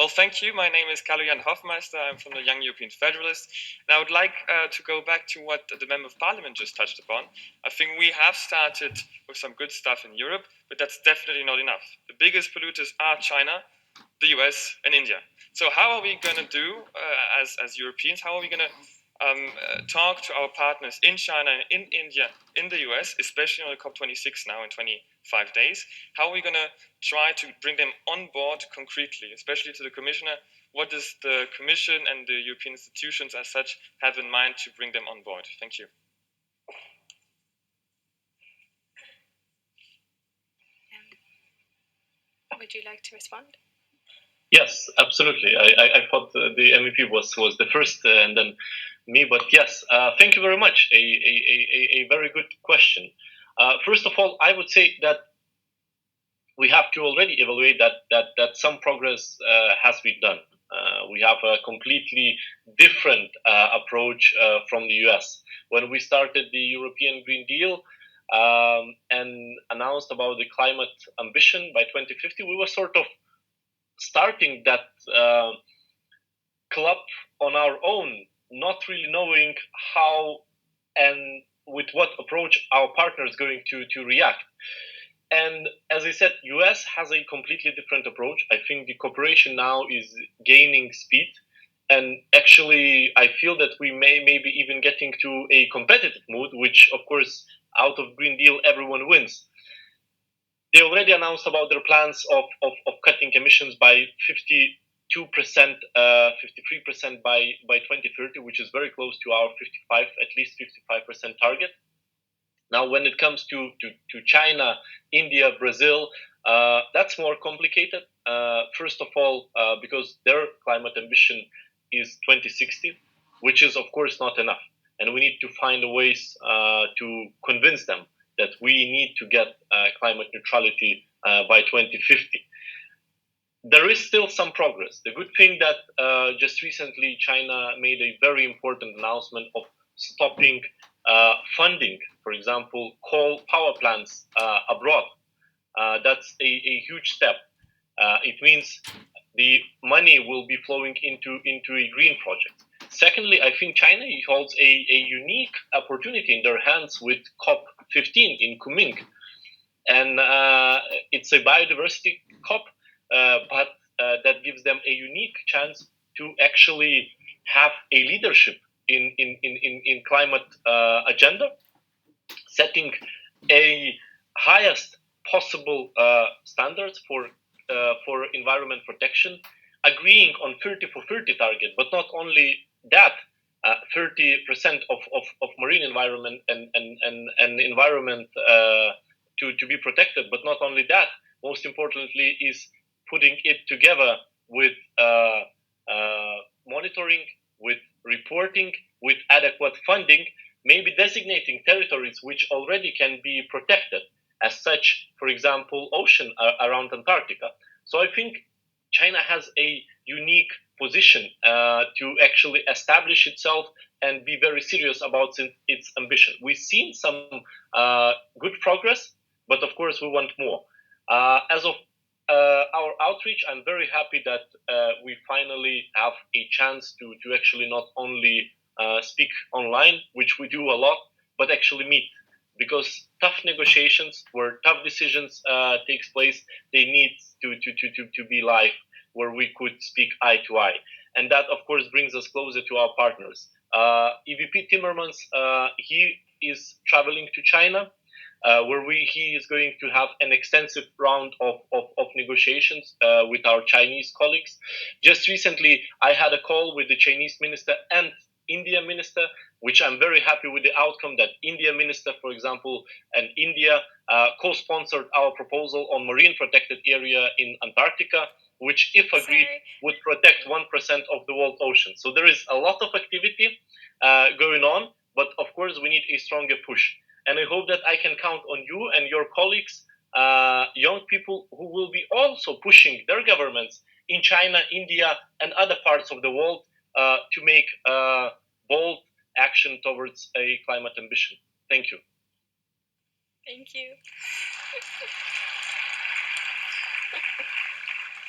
Well, thank you. My name is Carlo-Jan Hofmeister. I'm from the Young European Federalists. And I would like to go back to what the Member of Parliament just touched upon. I think we have started with some good stuff in Europe, but that's definitely not enough. The biggest polluters are China, the US, and India. So how are we going to do as Europeans? How are we going to talk to our partners in China, in India, in the US, especially on the COP26 now in 25 days? How are we going to try to bring them on board concretely, especially to the Commissioner? What does the Commission and the European institutions as such have in mind to bring them on board? Thank you. Would you like to respond? Yes, absolutely. I thought the MEP was the first and then me, but yes, thank you very much. A very good question. First of all, I would say that we have to already evaluate that some progress has been done. We have a completely different approach from the US. When we started the European Green Deal and announced about the climate ambition by 2050, we were sort of starting that club on our own, not really knowing how and with what approach our partner is going to react. And as I said, US has a completely different approach. I think the cooperation now is gaining speed. And actually, I feel that we may maybe even getting to a competitive mood, which, of course, out of Green Deal, everyone wins. They already announced about their plans of cutting emissions by 52%, 53% by 2030, which is very close to our 55, at least 55% target. Now, when it comes to China, India, Brazil, that's more complicated. First of all, because their climate ambition is 2060, which is, of course, not enough. And we need to find ways to convince them that we need to get climate neutrality by 2050. There is still some progress. The good thing that just recently China made a very important announcement of stopping funding, for example, coal power plants abroad. That's a huge step. It means the money will be flowing into a green project. Secondly, I think China holds a unique opportunity in their hands with COP15 in Kunming. And it's a biodiversity COP, but that gives them a unique chance to actually have a leadership in climate agenda, setting a highest possible standards for environment protection, agreeing on 30 for 30 target, but not only that, 30% of marine environment and environment to be protected, but not only that, most importantly is putting it together with monitoring, with reporting, with adequate funding, maybe designating territories which already can be protected as such, for example, ocean around Antarctica. So I think China has a unique position to actually establish itself and be very serious about its ambition. We've seen some good progress, but of course we want more. As of our outreach, I'm very happy that we finally have a chance to actually not only speak online, which we do a lot, but actually meet. Because tough negotiations, where tough decisions takes place, they need to be live, where we could speak eye to eye, and that of course brings us closer to our partners. EVP Timmermans, he is traveling to China, where he is going to have an extensive round of negotiations with our Chinese colleagues. Just recently, I had a call with the Chinese minister and India minister, which I'm very happy with the outcome that India minister, for example, and India co-sponsored our proposal on marine protected area in Antarctica, which, if agreed, would protect 1% of the world ocean. So there is a lot of activity going on, but of course we need a stronger push. And I hope that I can count on you and your colleagues, young people who will be also pushing their governments in China, India, and other parts of the world to make bold action towards a climate ambition. Thank you. Thank you.